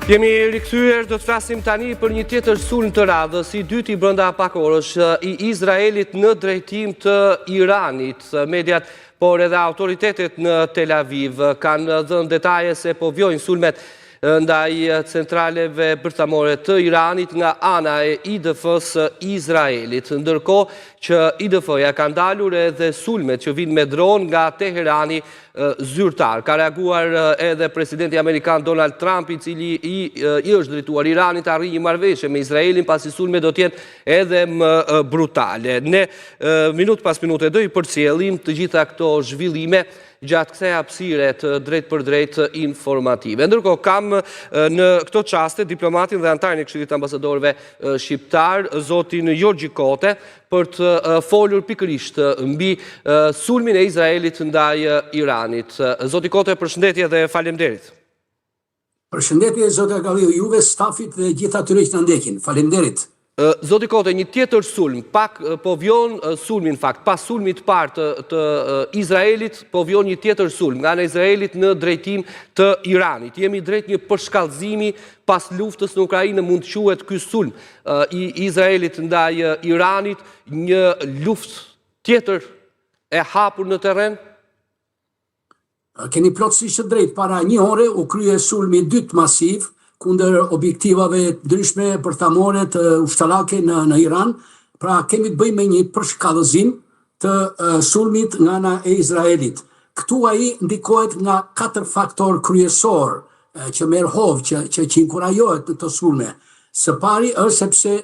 Jemi rikthyer, do të flasim tani për një tjetër sulm të radhës, i dyti brenda pak orësh, i Izraelit në drejtim të Iranit. Mediat, por edhe autoritetet në Tel Aviv kanë dhënë detaje se po vjojnë sulmet ndaj centraleve bërthamore të Iranit nga ana e IDF-s Izraelit, ndërkohë që IDF-ja ka ndalur edhe sulmet që vinë me dron nga Teherani zyrtar. Ka reaguar edhe presidenti amerikan Donald Trump, i cili i është drejtuar Iranit të arrijë një marrëveshje me Izraelin, pasi sulmet do të jenë edhe më brutale. Ne minut pas minute do i përcjellim të gjitha këto zhvillime gjatë kësaj hapësire të drejt për drejt informative. Ndërkohë kam në këto çaste diplomatin dhe antarin e Këshillit të Ambasadorëve shqiptar, zotin Jorgji Kote, për të folur pikërisht mbi sulmin e Izraelit ndaj Iranit. Zoti Kote, përshëndetje dhe faleminderit. Përshëndetje zoti Agalliu, juve, stafit dhe gjithë atyre që na ndjekin. Faleminderit. Zoti Kote, një tjetër sulm, pak po vjon sulmin fakt, pas sulmit parë të Izraelit, po vjon një tjetër sulm nga ana e Izraelit në drejtim të Iranit. Jemi drejt një përshkallëzimi pas luftës në Ukrainë, mund të quhet ky sulm i Izraelit ndaj Iranit një luftë tjetër e hapur në terren? Keni plotësisht drejt, para një ore u krye sulmi i dytë masiv kundër objektivave ndryshme bërthamore të ushtarake në Iran. Pra kemi të bëjmë me një përshkallëzim të sulmit nga ana e Izraelit. Këtu ai ndikohet nga 4 faktor kryesor që merr hovë, që inkurajohet në të sulme. Së pari është sepse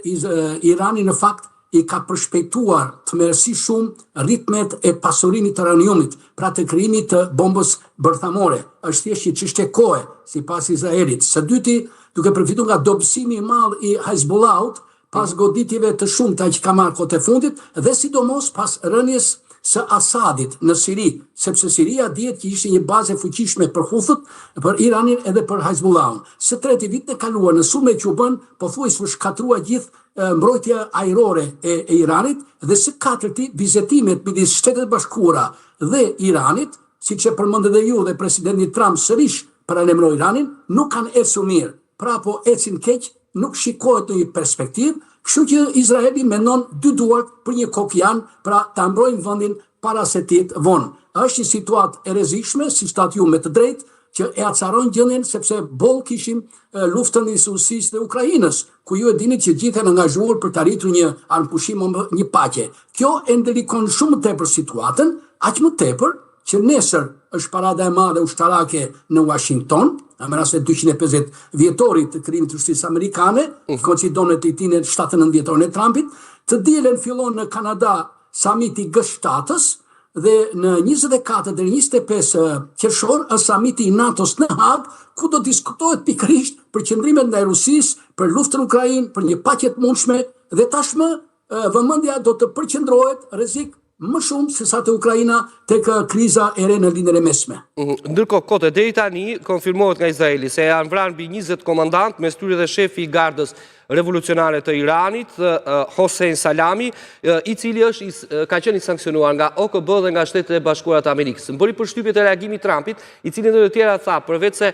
Irani në fakt i ka përshpejtuar të merësi shumë ritmet e pasurimit të uraniumit, pra të krijimit të bombës bërthamore. Është thjesht një çështje kohe, sipas Izraelit. Së dyti, duke përfituar nga dobësimi i madh i Hezbollahut pas goditjeve të shumta që ka marrë kohët e fundit, dhe sidomos pas rënies së Asadit në Siri, sepse Siria dihet që ishte një bazë e fuqishme për Huthut, për Iranin edhe për Hezbollahun. Së treti, vitin e kaluar në sulmet që u bën, pothuajse u shkatrua gjithë mbrojtja ajrore e Iranit, dhe së katërti, vizetimet midis Shtetet e Bashkuara dhe Iranit, siç e përmendët edhe ju dhe presidenti Trump sërish paralajmëroi Iranin, nuk kanë ecur mirë. Pra po ecin keq, nuk shikohet në një perspektivë. Kështu që Izraeli mendon dy duart për një kokjan, pra ta mbrojnë vendin para se të jetë vonë. Është një situatë e rrezikshme, siç thatë ju me të drejtë, që e acaron gjendjen sepse boll kishim luftën e Rusisë dhe Ukrainës, ku ju e dini që gjithë janë angazhuar për të arritur një anëpushim, një paqe. Kjo e ndërlikon shumë tepër situatën, aq më tepër që nesër është parada e madhe ushtarake në Washington, në rast se 250 vjetorit të krijimit të Ushtrisë Amerikane, koincidon me ditën e 79 vjetorin e Trumpit. Të dielën fillon në Kanada samiti G7-s dhe në 24 deri 25 qershor është samiti i NATO-s në Hag, ku do diskutohet pikërisht për qëndrimet ndaj Rusisë, për luftën në Ukrainë, për një paqe të mundshme, dhe tashmë vëmendja do të përqendrohet rrezik më shumë se sa të Ukraina tek kriza e re në lindjen e mesme. Ndërkohë, Kote, deri tani konfirmohet nga Izraeli se janë vrarë mbi 20 komandant, mes tyre dhe shefi i gardës revolucionare të Iranit, Hossein Salami, i cili ka qenë i sankcionuar nga OKB dhe nga Shtetet e Bashkuara të Amerikës. Më bëri përshtypje të reagimit Trumpit, i cili ndër të tjera tha, përveç se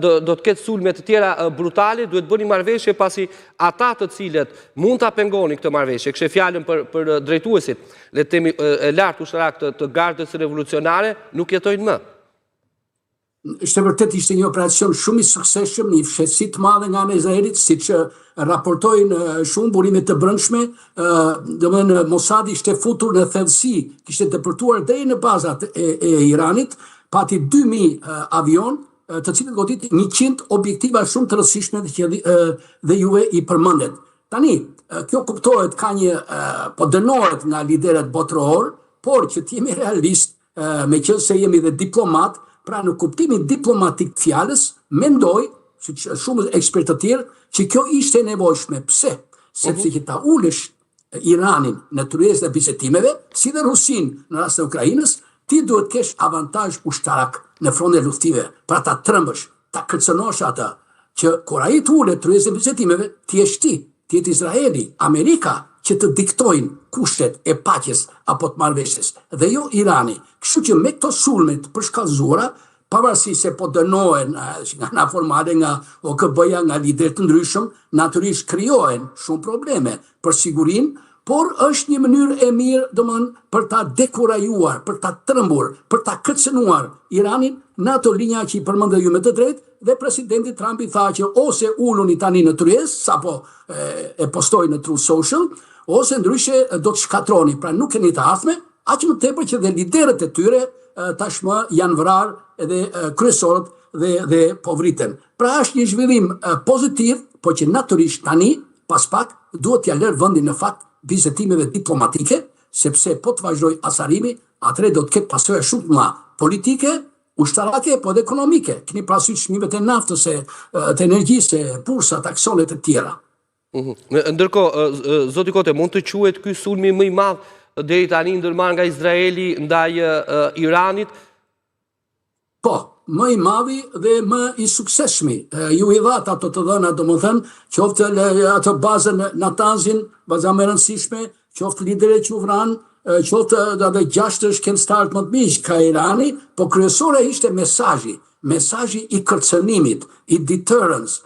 do të ketë sulme të tjera brutale, duhet bëni marrëveshje pasi ata të cilët mund ta pengonin këtë marrëveshje, kishte fjalën për drejtuesit, le të themi e lartë ushtarak të gardës revolucionare, nuk jetojnë më. Ishte vërtet ishte një operacion shumë i suksesshëm, një fshehësi të madhe nga ana e Izraelit, siç raportojnë shumë burime të brendshme. Domethënë Mossadi ishte futur në thellësi, kishte depërtuar deri në bazat e Iranit, pati 2000 avion, të cilët goditin 100 objektiva shumë të rëndësishme dhe juve i përmendet. Tani, kjo kuptohet ka një po dënohet nga liderët botëror, por që të jemi realist, meqense jemi dhe diplomat, pra në kuptimin diplomatik të fjalës, mendoj, siç shumë ekspertë të tjerë, që kjo ishte e nevojshme. Pse? Sepse që ta ulesh Iranin në tryezën e bisedimeve, si dhe Rusin në rast të Ukrainës, ti duhet kesh avantazh ushtarak në fronte luftive, pra ta trembësh, ta kërcënosh ata, që kur ai të ulet tryezën e bisedimeve, ti jetë Izraeli, Amerika, që të diktojnë kushtet e paqes apo të marrëveshjes, dhe jo Irani. Kështu që me këto sulme të përshkallëzuara, pavarësisht se po dënohen nga formale, nga OKB-ja, nga lider të ndryshëm, natyrisht krijohen shumë probleme për sigurinë, por është një mënyrë e mirë, domthonjë, për ta dekurajuar, për ta trembur, për ta kërcënuar Iranin në ato linja që i përmendë ju me të drejtë, dhe presidenti Trump i tha që ose uluni tani në tryezë, sapo e postoi në Truth Social, ose ndryshe do të shkatroni, pra nuk keni të ardhme, aq më tepër që dhe liderët e tyre tashmë janë vrarë edhe kryesorët dhe po vriten. Pra është një zhvillim pozitiv, po që natyrisht tani pas pak duhet t'ia lërë vendin në fakt vizitimeve diplomatike, sepse po të vazhdoj asarimi, atëre do të ketë pasojë shumë të mëdha politike, ushtarake, po edhe ekonomike. Keni parasysh çmimet e naftës, të energjisë, bursat, aksionet e tjera. Ndërkohë, zoti Kote, mund të quhet ky sulmi më i madh deri tani ndërmarrë nga Izraeli ndaj Iranit? Po, më i madhi dhe më i suksesshmi. Ju i dhat ato të dhëna, domethënë, qoftë ato bazën Natanzin, baza më e rëndësishme, qoftë liderët që u vranë, qoftë edhe 6 shkencëtarë më të miq ka Irani, po kryesore ishte mesazhi i kërcënimit, i deterrence.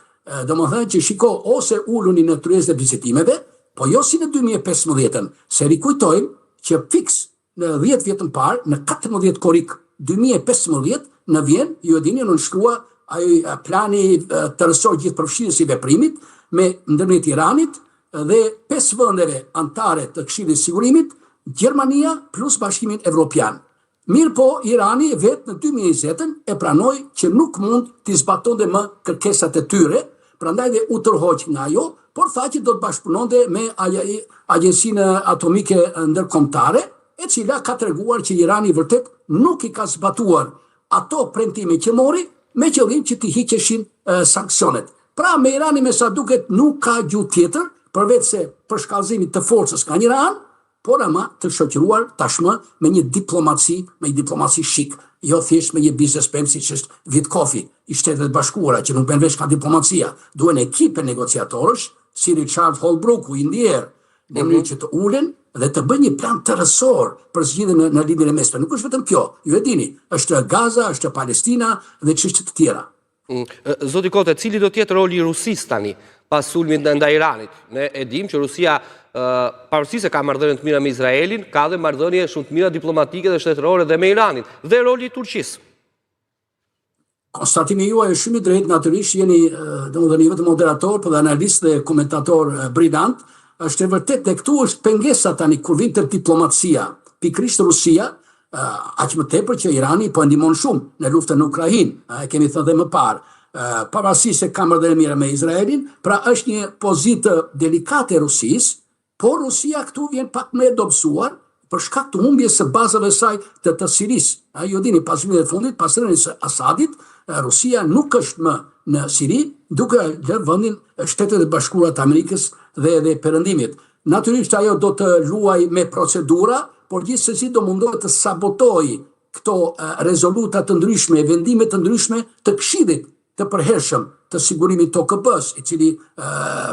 Domethënë që shiko, ose uluni në tryezë të vizitimeve, po jo si në 2015, se rikujtojmë që fiks në 10 vjet më parë, në 14 korrik 2015, në Vjenë, ju e dini, nënshkrua ai plani tërësor gjithëpërfshirës i veprimit me ndërmjet Iranit dhe 5 vendeve anëtare të Këshillit të Sigurimit, Gjermania plus Bashkimin Evropian. Mirë po, Irani vetë në 2020 e pranoi që nuk mund t'i zbatonte më kërkesat e tyre, prandaj dhe u tërhoq nga ajo, por tha që do të bashkëpunonte me Agjencinë Atomike Ndërkombëtare, e cila ka treguar që Irani vërtet nuk i ka zbatuar ato premtime që mori me qëllim që t'i hiqeshin sanksionet. Pra me Irani me sa duket nuk ka gjuhë tjetër përveç se përshkallëzimit të forcës nga një anë, por ama të shoqëruar tashmë me një diplomaci shik, jo thjesht me një businessman siç është Witkofi i Shtetet Bashkuara, që nuk bën vesh ka diplomacia, duhen ekipe negociatorësh si Richard Holbrooke i ndjer, në mënyrë që të ulen dhe të bëjnë një plan tërësor për zgjidhjen në Lindjen e Mesme. Nuk është vetëm kjo, ju e dini, është Gaza, është Palestina dhe çështje të tjera. Zoti Kote, cili do të jetë roli i Rusisë tani pas sulmit ndaj Iranit? Ne e dimë që Rusia, pavarësisht se ka marrëdhënie të mira me Izraelin, ka dhe marrëdhënie shumë të mira diplomatike dhe shtetërore dhe me Iranin, dhe roli i Turqisë. Konstatimi juaj është shumë i drejtë, natyrisht jeni domethënë vetëm moderator, por dhe analist dhe komentator brillant. Është e vërtetë dhe këtu është pengesa tani kur vjen te diplomacia. Pikërisht Rusia, aq më tepër që Irani po ndihmon shumë në luftën në Ukrainë, e kemi thënë dhe më parë. Pavarësisht se ka marrëdhënie mira me Izraelin, pra është një pozitë delikate e Rusisë, por Rusia këtu vjen pak më e dobësuar për shkak të humbjes së bazave saj të Sirisë. Ju dini, pas vitit të fundit, pas rënies së Asadit, Rusia nuk është më në Siri, duke lënë vendin Shtetet e Bashkuara të Amerikës dhe Perëndimit. Natyrisht ajo do të luajë me procedura, por gjithsesi do mundohet të sabotojë këto rezoluta të ndryshme, vendime të ndryshme të Këshillit të përhershëm të sigurimit të OKB-s, i cili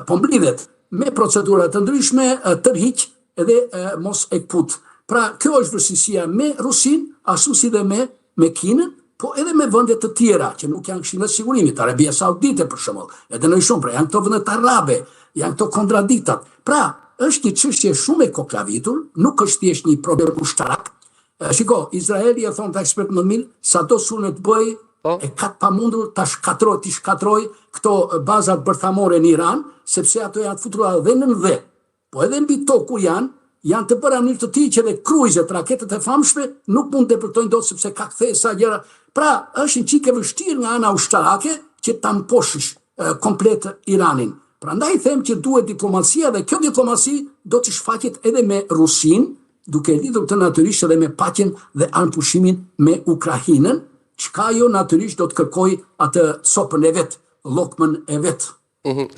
po mblidhet me procedura të ndryshme, tërhiq edhe mos e kput. Pra, kjo është vështirësia me Rusin, ashtu si dhe me Kinën, po edhe me vende të tjera që nuk janë Këshillit të Sigurimit, Arabia Saudite për shembull, edhe në shumë, pra janë këto vendet arabe, janë këto kontradiktat. Pra, është një çështje shumë e koklavitur, nuk është thjesht një problem ushtarak. Shiko, Izraeli e thon ta ekspert më mirë, sado sulme të bëj, e ka të pamundur ta shkatroj këto bazat bërthamore në Iran, sepse ato janë futura edhe në dhe. Po edhe mbi tokë ku janë të bëra në mënyrë të tillë që dhe krujzet, raketet e famshme nuk mund të depërtojnë dot sepse ka kthesa gjëra. Pra, është një çike vështirë nga ana ushtarake që ta mposhësh komplet Iranin. Prandaj them që duhet diplomacia dhe kjo diplomaci do të shfaqet edhe me Rusin, duke lidhur të natyrisht edhe me paqen dhe anëpushimin me Ukrainën, çka ajo natyrisht do të kërkojë atë sopën e vet, llokmën e vet.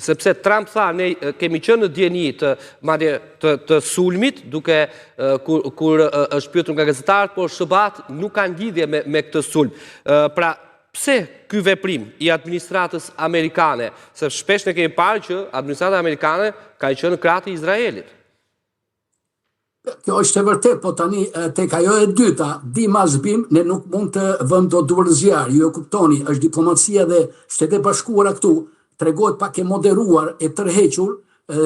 Sepse Trump tha, ne kemi qenë në dieni të sulmit, duke kur është pyetur nga gazetarët, por SBA nuk ka lidhje me këtë sulm. Pra, pse ky veprim i administratës amerikane? Se shpesh ne kemi parë që administrata amerikane ka qenë krahët e Izraelit. Kjo është e vërtet, po tani tek ajo e dyta, di ma zbim, ne nuk mund të vëmë do duar zjarë, ju e kuptoni, është diplomacia dhe Shtetet e Bashkuara këtu, tregohet pak e moderuar, e tërhequr,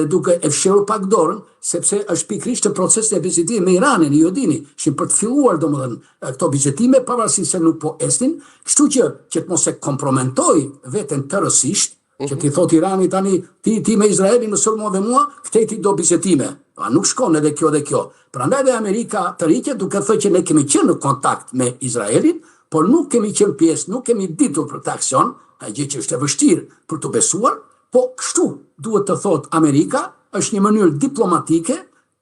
duke e fshirur pak dorën, sepse është pikrisht të procesit e vizitimit me Iranin, ju dini, ishin për të filluar domethënë këto vizitime, pavarësisht se nuk po esnin, kështu që të mos e kompromentoj veten tërësisht, që ti thot Irani tani, ti me Izraelin më sulmove mua, këtej ti do vizitime. Nuk shkon edhe kjo dhe kjo. Prandaj dhe Amerika të rriqet duke thënë që ne kemi qenë në kontakt me Izraelin, por nuk kemi qenë pjesë, nuk kemi ditur për të aksion, gjë që është e vështirë për të besuar, po kështu duhet të thot Amerika, është një mënyrë diplomatike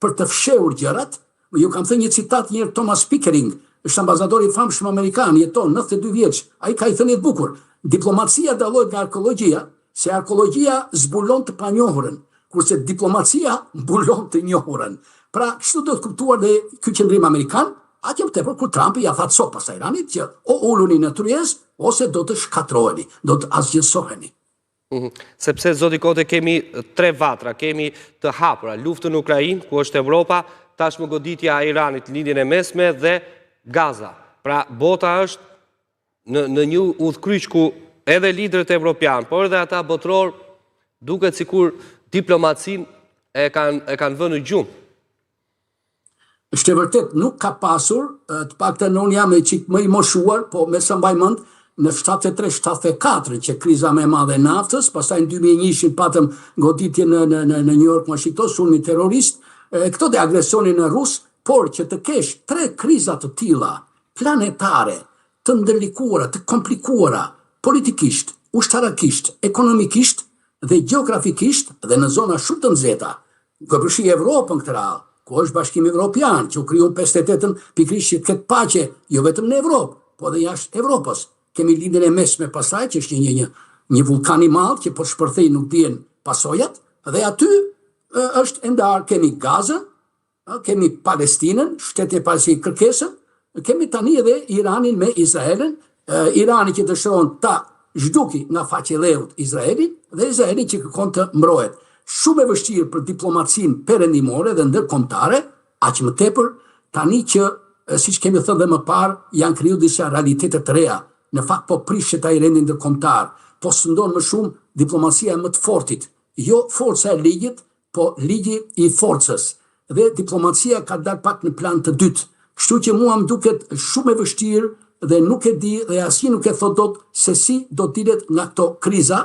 për të fshehur gjërat. Ju kam thënë një citat njëherë Thomas Pickering, është ambasadori i famshëm amerikan, jeton 92 vjeç, ai ka i thënë të bukur, diplomacia dallohet nga arkeologjia, se arkeologjia zbulon të panjohurën, kurse diplomacia mbulon të njohurën. Pra, kështu do të kuptuar dhe ky qendrim amerikan, aq më tepër kur Trumpi ja tha sopas Iranit që o uluni në tryezë ose do të shkatroheni, do të asgjësoheni. Sepse zoti Kote kemi 3 vatra, kemi të hapura, luftën në Ukrainë, ku është Evropa, tashmë goditja e Iranit në lindjen e mesme dhe Gaza. Pra, bota është në një udhkryq ku edhe liderët evropian, por edhe ata botror, duket sikur diplomacin e kanë vënë në gjumë. Është e vërtet, nuk ka pasur, të paktën unë jam e çik më i moshuar, po me sa mbaj mend, në 73-74 që kriza më e madhe e naftës, pastaj në 2001 patëm goditje në New York, Washington, sulmi terrorist, këto dhe agresionin në Rus, por që të kesh 3 kriza të tilla planetare, të ndërlikuara, të komplikuara, politikisht, ushtarakisht, ekonomikisht dhe gjeografikisht dhe në zona shumë të nxehta. Ku përfshi Evropën këtë radhë, ku është Bashkimi Evropian, që u kriju 58-ën pikrisht që të ketë paqe, jo vetëm në Evropë, po edhe jashtë Evropës. Kemi lindjen e mesme pasaj, që është një vulkan i madh që po shpërthej nuk dihen pasojat, dhe aty është ndar, kemi Gazën, kemi Palestinën, shtetin e Palestinës kërkesën, kemi tani edhe Iranin me Izraelin, Irani që dëshiron ta zhduki nga faqe e leut Izraelin dhe Izraelin që kërkon të mbrohet. Shumë e vështirë për diplomacinë perëndimore dhe ndërkombëtare, aq më tepër tani që, siç kemi thënë dhe më parë, janë kriju disa realitete të reja. Në fakt po prishet ai rendi ndërkombëtar, po sëndon më shumë diplomacia më të fortit, jo forca e ligjit, po ligji i forcës. Dhe diplomacia ka dalë pak në plan të dytë. Kështu që mua më duket shumë e vështirë dhe nuk e di dhe asnjë nuk e thot dot se si do dilet nga këto kriza,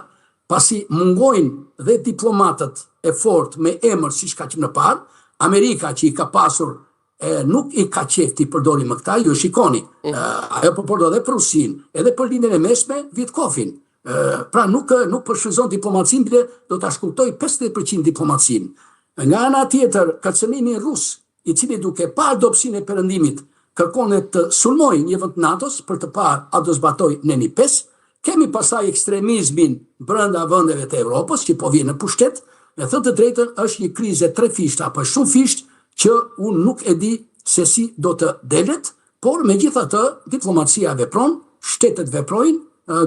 pasi mungojnë dhe diplomatët e fort me emër siç ka qenë në parë, Amerika që i ka pasur nuk i ka qefti përdori më këta, ju shikoni, ajo po përdor edhe për Rusinë, edhe për lindjen e mesme Vitkofin. Pra nuk përshfryzon diplomacin, bile do ta shkurtoj 50% diplomacin. Nga ana tjetër, kërcënimi rus, i cili duke parë dobësinë e perëndimit, kërkon të sulmoj një vend NATO-s për të parë a do zbatoj Neni 5, kemi pasaj ekstremizmin brenda vendeve të Evropës, që po vjen në pushtet, me thënë të drejtën është një krizë 3 fisht apo shumë fisht, që unë nuk e di se si do të delet, por megjithatë diplomacia vepron, shtetet veprojnë,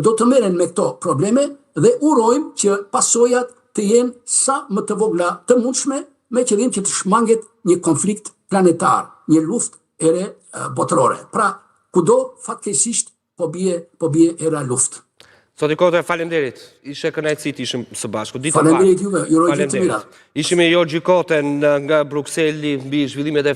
do të merren me këto probleme dhe urojmë që pasojat të jenë sa më të vogla të mundshme, me qëllim që të shmanget një konflikt planetar, një luftë ere botërore. Pra, kudo fatkeqësisht po bie era luftë. Zoti Kote, faleminderit. Ishe kënaqësi të ishim së bashku. Faleminderit juve, ju uroj gjithë të mira. Ishim me Jorgji Koten nga Brukseli mbi zhvillimet e